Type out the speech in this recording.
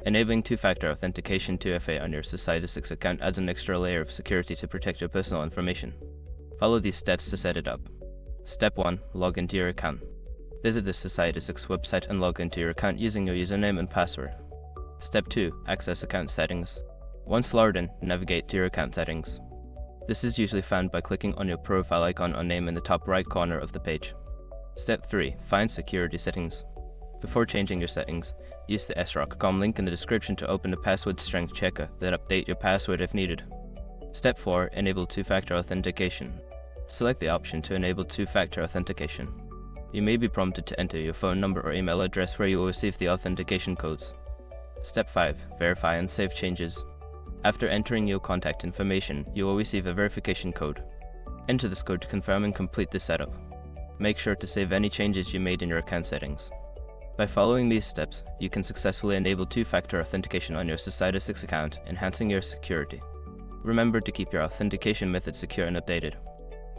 Enabling two-factor authentication 2FA on your Society6 account adds an extra layer of security to protect your personal information. Follow these steps to set it up. Step 1. Log into your account. Visit the Society6 website and log into your account using your username and password. Step 2. Access account settings. Once logged in, navigate to your account settings. This is usually found by clicking on your profile icon or name in the top right corner of the page. Step 3. Find security settings. Before changing your settings, use the srock.com link in the description to open a password strength checker that update your password if needed. Step 4. Enable two-factor authentication. Select the option to enable two-factor authentication. You may be prompted to enter your phone number or email address where you will receive the authentication codes. Step 5. Verify and save changes. After entering your contact information, you will receive a verification code. Enter this code to confirm and complete the setup. Make sure to save any changes you made in your account settings. By following these steps, you can successfully enable two-factor authentication on your Society6 account, enhancing your security. Remember to keep your authentication method secure and updated.